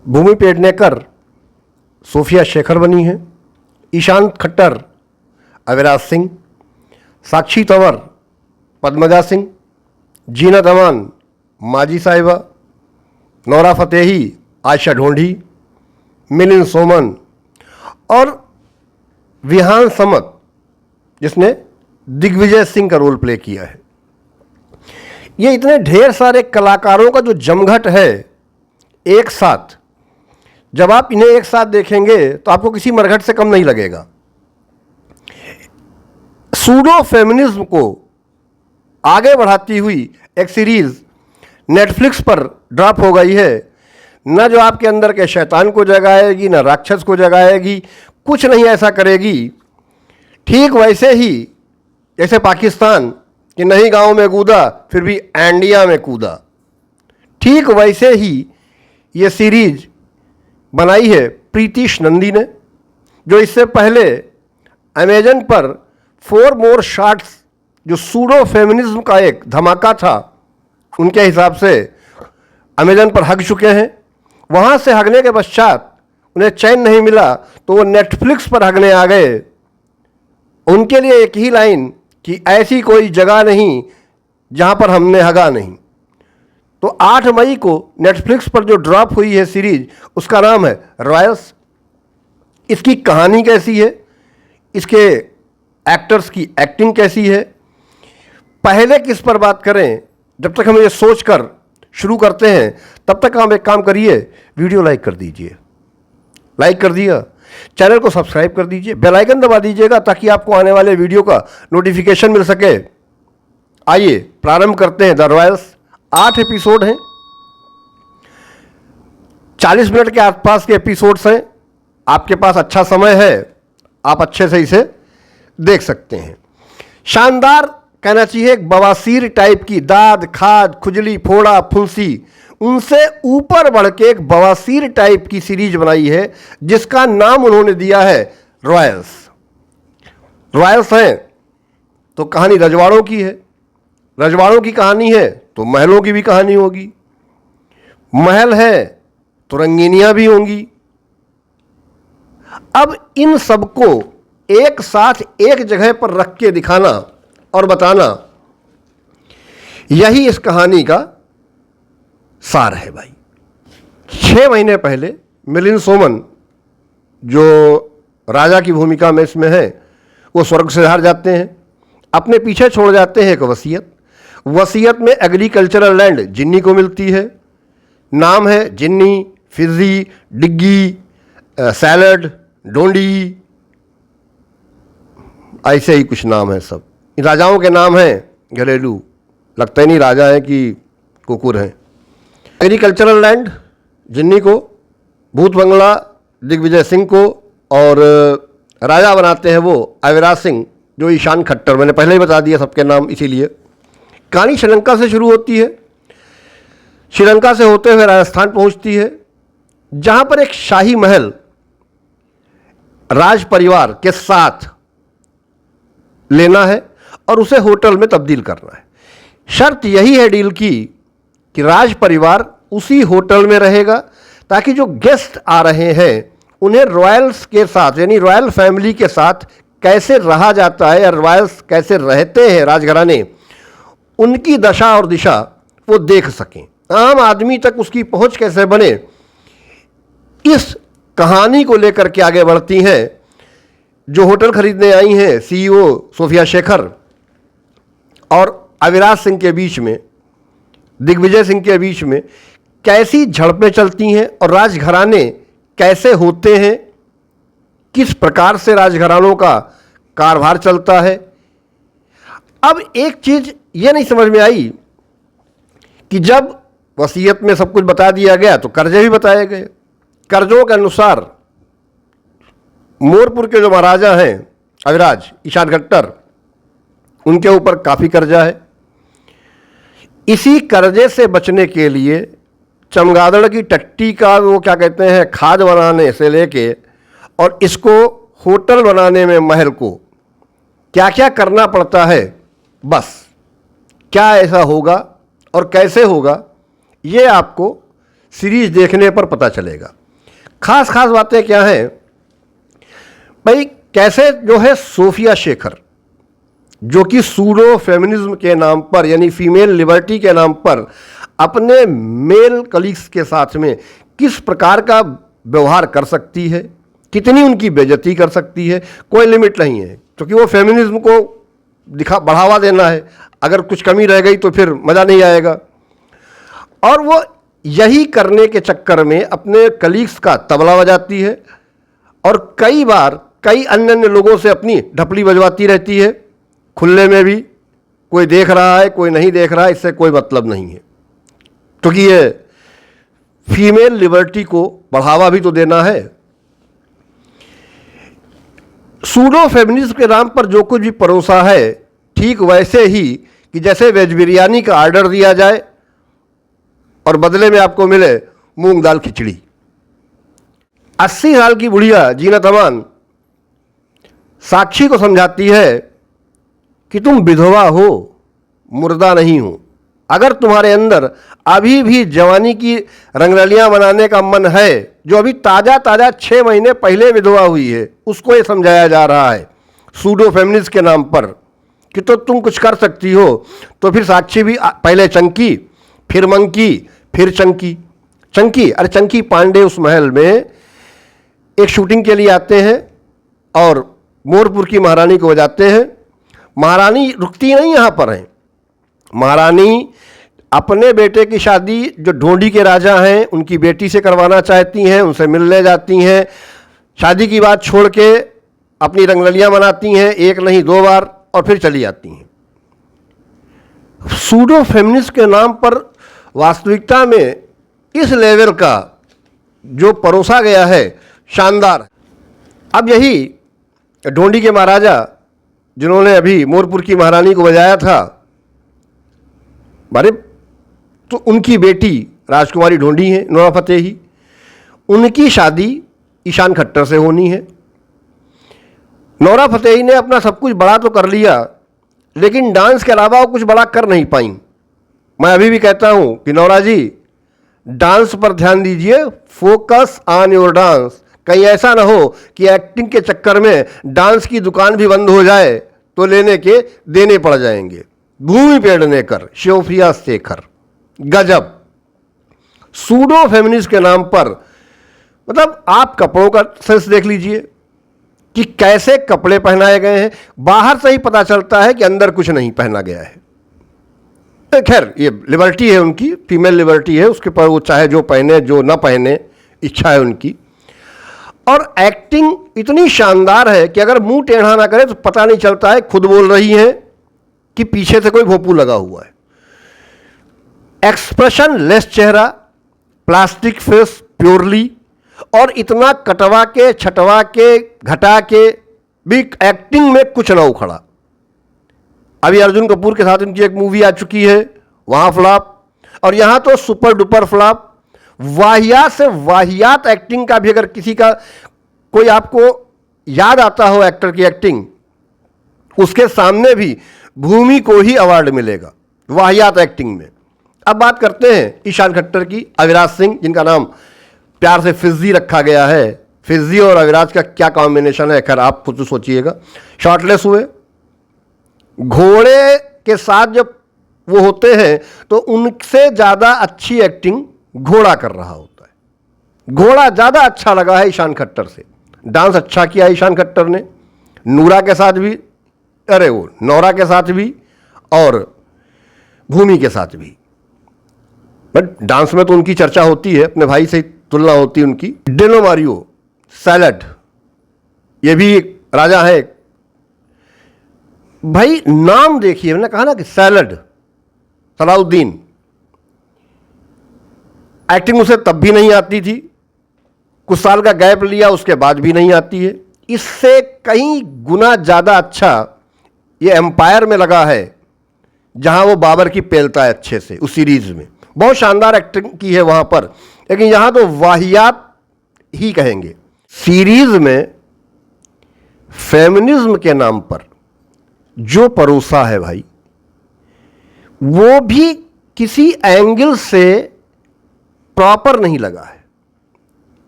भूमि Pednekar Sophia Shekhar बनी है, ईशान खट्टर अविराज सिंह, साक्षी तंवर पद्मजा सिंह, जीनत अमान माजी साहिबा, नौरा फतेही आयशा ढोंढी, मिलिंद सोमन और विहान समत जिसने दिग्विजय सिंह का रोल प्ले किया है। ये इतने ढेर सारे कलाकारों का जो जमघट है एक साथ, जब आप इन्हें एक साथ देखेंगे तो आपको किसी मरघट से कम नहीं लगेगा। सूडो फेमिनिज्म को आगे बढ़ाती हुई एक सीरीज नेटफ्लिक्स पर ड्रॉप हो गई है। न जो आपके अंदर के शैतान को जगाएगी, न राक्षस को जगाएगी, कुछ नहीं ऐसा करेगी। ठीक वैसे ही जैसे पाकिस्तान कि नहीं गांव में कूदा फिर भी इंडिया में कूदा, ठीक वैसे ही ये सीरीज बनाई है प्रीतिश नंदी ने, जो इससे पहले अमेजन पर 4 मोर शॉट्स जो सूडो फेमिनिज्म का एक धमाका था उनके हिसाब से अमेजन पर हग चुके हैं। वहाँ से हगने के पश्चात उन्हें चैन नहीं मिला तो वो नेटफ्लिक्स पर हगने आ गए। उनके लिए एक ही लाइन कि ऐसी कोई जगह नहीं जहाँ पर हमने हगा नहीं। तो 8 मई को नेटफ्लिक्स पर जो ड्रॉप हुई है सीरीज, उसका नाम है रॉयल्स। इसकी कहानी कैसी है, इसके एक्टर्स की एक्टिंग कैसी है, पहले किस पर बात करें, जब तक हम ये सोच कर शुरू करते हैं तब तक हम एक काम करिए, वीडियो लाइक कर दीजिए। लाइक कर दिया, चैनल को सब्सक्राइब कर दीजिए, बेल आइकन दबा दीजिएगा ताकि आपको आने वाले वीडियो का नोटिफिकेशन मिल सके। आइए प्रारंभ करते हैं द रॉयल्स। 8 एपिसोड हैं, 40 मिनट के आसपास के एपिसोड्स हैं। आपके पास अच्छा समय है, आप अच्छे से इसे देख सकते हैं। शानदार कहना चाहिए, एक बवासीर टाइप की दाद खाद खुजली फोड़ा फुंसी, उनसे ऊपर बढ़ के एक बवासीर टाइप की सीरीज बनाई है जिसका नाम उन्होंने दिया है रॉयल्स। रॉयल्स हैं तो कहानी रजवाड़ों की है, रजवाड़ों की कहानी है तो महलों की भी कहानी होगी, महल है तो रंगीनियां भी होंगी। अब इन सबको एक साथ एक जगह पर रख के दिखाना और बताना, यही इस कहानी का सार है भाई। 6 महीने पहले मिलिंद सोमन जो राजा की भूमिका में इसमें है, वो स्वर्ग से हार जाते हैं, अपने पीछे छोड़ जाते हैं एक वसीयत। वसीयत में एग्रीकल्चरल लैंड जिन्नी को मिलती है। नाम है जिन्नी, फिजी, डिग्गी, सैलड, डोंडी, ऐसे ही कुछ नाम है सब। राजाओं के नाम हैं घरेलू, लगता ही नहीं राजा है कि कुकुर हैं। एग्रीकल्चरल लैंड जिन्नी को, भूत बंगला दिग्विजय सिंह को, और राजा बनाते हैं वो अविराज सिंह जो ईशान खट्टर, मैंने पहले ही बता दिया सबके नाम। इसीलिए कहानी श्रीलंका से शुरू होती है, श्रीलंका से होते हुए राजस्थान पहुंचती है, जहां पर एक शाही महल राज परिवार के साथ लेना है और उसे होटल में तब्दील करना है। शर्त यही है डील की कि राज परिवार उसी होटल में रहेगा ताकि जो गेस्ट आ रहे हैं उन्हें रॉयल्स के साथ, यानी रॉयल फैमिली के साथ कैसे रहा जाता है या रॉयल्स कैसे रहते हैं राजघराने, उनकी दशा और दिशा वो देख सकें, आम आदमी तक उसकी पहुंच कैसे बने। इस कहानी को लेकर के आगे बढ़ती हैं जो होटल खरीदने आई हैं सीईओ सोफिया शेखर और अविराज सिंह के बीच में, दिग्विजय सिंह के बीच में कैसी झड़पें चलती हैं और राजघराने कैसे होते हैं, किस प्रकार से राजघरानों का कारभार चलता है। अब एक चीज ये नहीं समझ में आई कि जब वसीयत में सब कुछ बता दिया गया तो कर्जे भी बताए गए। कर्जों के अनुसार मोरपुर के जो महाराजा हैं अविराज ईशान खट्टर, उनके ऊपर काफ़ी कर्जा है। इसी कर्जे से बचने के लिए चमगादड़ की टट्टी का वो क्या कहते हैं खाद बनाने से लेके और इसको होटल बनाने में महल को क्या क्या करना पड़ता है, बस क्या ऐसा होगा और कैसे होगा ये आपको सीरीज देखने पर पता चलेगा। खास खास बातें क्या हैं भाई, कैसे जो है सोफिया शेखर, जो कि सूडो फेमिनिज्म के नाम पर यानी फीमेल लिबर्टी के नाम पर अपने मेल कलीग्स के साथ में किस प्रकार का व्यवहार कर सकती है, कितनी उनकी बेइज्जती कर सकती है, कोई लिमिट नहीं है, क्योंकि वो फेमिनिज्म को बढ़ावा देना है। अगर कुछ कमी रह गई तो फिर मज़ा नहीं आएगा। और वो यही करने के चक्कर में अपने कलीग्स का तबला बजाती है और कई बार कई अन्य लोगों से अपनी ढपली बजवाती रहती है, खुले में भी। कोई देख रहा है कोई नहीं देख रहा है, इससे कोई मतलब नहीं है, क्योंकि ये फीमेल लिबर्टी को बढ़ावा भी तो देना है। सूडो फेमिनिज्म के नाम पर जो कुछ भी परोसा है, ठीक वैसे ही कि जैसे वेज बिरयानी का ऑर्डर दिया जाए और बदले में आपको मिले मूंग दाल खिचड़ी। 80 साल की बुढ़िया जीनत अमान साक्षी को समझाती है कि तुम विधवा हो, मुर्दा नहीं हो। अगर तुम्हारे अंदर अभी भी जवानी की रंगरलियां बनाने का मन है, जो अभी ताज़ा ताज़ा 6 महीने पहले विधवा हुई है, उसको ये समझाया जा रहा है सूडो फेमिनिस्ट के नाम पर कि तो तुम कुछ कर सकती हो। तो फिर साक्षी भी पहले चंकी, फिर मंकी, फिर चंकी। चंकी, अरे चंकी पांडे उस महल में एक शूटिंग के लिए आते हैं और मोरपुर की महारानी को बजाते हैं। महारानी रुकती नहीं यहाँ पर हैं। महारानी अपने बेटे की शादी जो ढोंडी के राजा हैं उनकी बेटी से करवाना चाहती हैं, उनसे मिलने जाती हैं। शादी की बात छोड़ के अपनी रंगरलियां मनाती हैं, एक नहीं 2 बार, और फिर चली जाती हैं। सूडो फेमिनिस्ट के नाम पर वास्तविकता में इस लेवल का जो परोसा गया है, शानदार। अब यही ढोंडी के महाराजा जिन्होंने अभी मोरपुर की महारानी को बजाया था, बारे तो उनकी बेटी राजकुमारी ढोंडी हैं, नोरा फतेही। उनकी शादी ईशान खट्टर से होनी है। नोरा फतेही ने अपना सब कुछ बड़ा तो कर लिया, लेकिन डांस के अलावा वो कुछ बड़ा कर नहीं पाई। मैं अभी भी कहता हूं कि नोरा जी, डांस पर ध्यान दीजिए, फोकस ऑन योर डांस। कहीं ऐसा ना हो कि एक्टिंग के चक्कर में डांस की दुकान भी बंद हो जाए तो लेने के देने पड़ जाएंगे। भूमि पेडनेकर, सोफिया शेखर, गजब। सूडो फेमिनिस्ट के नाम पर, मतलब आप कपड़ों का सेंस देख लीजिए कि कैसे कपड़े पहनाए गए हैं। बाहर से ही पता चलता है कि अंदर कुछ नहीं पहना गया है। खैर, ये लिबर्टी है उनकी, फीमेल लिबर्टी है, उसके पर वो चाहे जो पहने जो ना पहने, इच्छा है उनकी। और एक्टिंग इतनी शानदार है कि अगर मुंह टेढ़ा ना करे तो पता नहीं चलता है खुद बोल रही है कि पीछे से कोई भोंपू लगा हुआ है। एक्सप्रेशन लेस चेहरा, प्लास्टिक फेस प्योरली, और इतना कटवा के छटवा के घटा के भी एक्टिंग में कुछ ना उखड़ा। अभी अर्जुन कपूर के साथ इनकी एक मूवी आ चुकी है, वहां फ्लॉप, और यहां तो सुपर डुपर फ्लॉप। वाहियात से वाहियात एक्टिंग का भी अगर किसी का कोई आपको याद आता हो एक्टर की एक्टिंग, उसके सामने भी भूमि को ही अवार्ड मिलेगा वाहियात एक्टिंग में। अब बात करते हैं ईशान खट्टर की, अविराज सिंह, जिनका नाम प्यार से फिज्जी रखा गया है। फिज्जी और अविराज का क्या कॉम्बिनेशन है, खैर आप खुद सोचिएगा। शॉर्टलेस हुए, घोड़े के साथ जब वो होते हैं तो उनसे ज़्यादा अच्छी एक्टिंग घोड़ा कर रहा होता है। घोड़ा ज़्यादा अच्छा लगा है ईशान खट्टर से। डांस अच्छा किया ईशान खट्टर ने, नूरा के साथ भी, अरे वो नोरा के साथ भी और भूमि के साथ भी। बट डांस में तो उनकी चर्चा होती है, अपने भाई से तुलना होती है उनकी। डेनो मारियो सैलड, ये भी एक राजा है भाई। नाम देखिए, मैंने कहा ना कि सैलड, सलाउद्दीन। एक्टिंग उसे तब भी नहीं आती थी, कुछ साल का गैप लिया उसके बाद भी नहीं आती है। इससे कई गुना ज़्यादा अच्छा ये एम्पायर में लगा है, जहां वो बाबर की पेलता है अच्छे से। उस सीरीज में बहुत शानदार एक्टिंग की है वहां पर, लेकिन यहां तो वाहियात ही कहेंगे। सीरीज में फेमिनिज्म के नाम पर जो परोसा है भाई, वो भी किसी एंगल से प्रॉपर नहीं लगा है।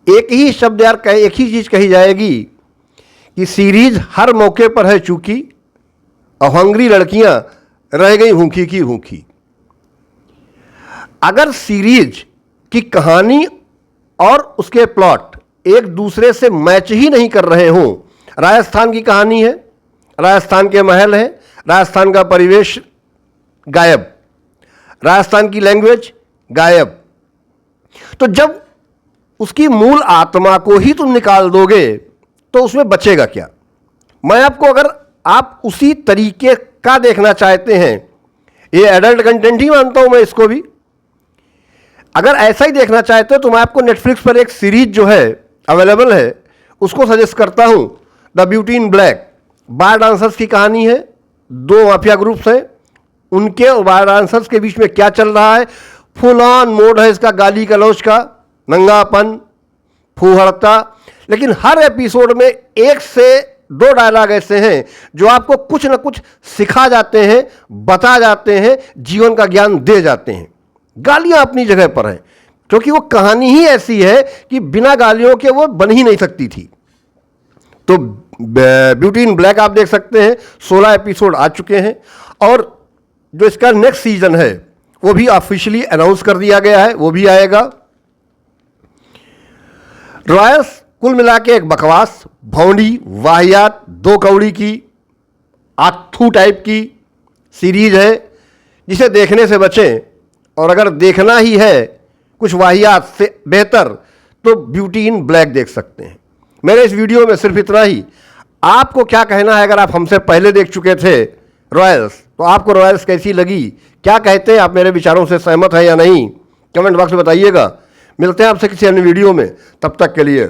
एक ही शब्द यार एक ही चीज़ कही जाएगी कि सीरीज हर मौके पर है चूकी, अहंगरी लड़कियां रह गई भूखी की भूखी। अगर सीरीज की कहानी और उसके प्लॉट एक दूसरे से मैच ही नहीं कर रहे हों, राजस्थान की कहानी है, राजस्थान के महल है, राजस्थान का परिवेश गायब, राजस्थान की लैंग्वेज गायब, तो जब उसकी मूल आत्मा को ही तुम निकाल दोगे तो उसमें बचेगा क्या? मैं आपको, अगर आप उसी तरीके का देखना चाहते हैं, ये एडल्ट कंटेंट ही मानता हूं मैं इसको भी, अगर ऐसा ही देखना चाहते हो तो मैं आपको नेटफ्लिक्स पर एक सीरीज जो है अवेलेबल है उसको सजेस्ट करता हूं, the beauty in black. Bar dancers की कहानी है, दो माफिया ग्रुप्स हैं, उनके और बार डांसर्स के बीच में क्या चल रहा है, फुल ऑन मोड है इसका, गाली गलौज का, नंगापन, फूहड़ता, लेकिन हर एपिसोड में एक से दो डायलॉग ऐसे हैं जो आपको कुछ ना कुछ सिखा जाते हैं, बता जाते हैं, जीवन का ज्ञान दे जाते हैं। गालियां अपनी जगह पर हैं, क्योंकि वो कहानी ही ऐसी है कि बिना गालियों के वो बन ही नहीं सकती थी। तो ब्यूटी इन ब्लैक आप देख सकते हैं, 16 एपिसोड आ चुके हैं और जो इसका नेक्स्ट सीजन है वो भी ऑफिशियली अनाउंस कर दिया गया है, वो भी आएगा। रॉयल्स कुल मिला के एक बकवास, भौंडी, वाहियात, दो कौड़ी की, आथू टाइप की सीरीज है जिसे देखने से बचें, और अगर देखना ही है कुछ वाहियात से बेहतर तो ब्यूटी इन ब्लैक देख सकते हैं। मेरे इस वीडियो में सिर्फ इतना ही। आपको क्या कहना है? अगर आप हमसे पहले देख चुके थे रॉयल्स, तो आपको रॉयल्स कैसी लगी? क्या कहते हैं आप? मेरे विचारों से सहमत है या नहीं? कमेंट बॉक्स में बताइएगा। मिलते हैं आपसे किसी अन्य वीडियो में, तब तक के लिए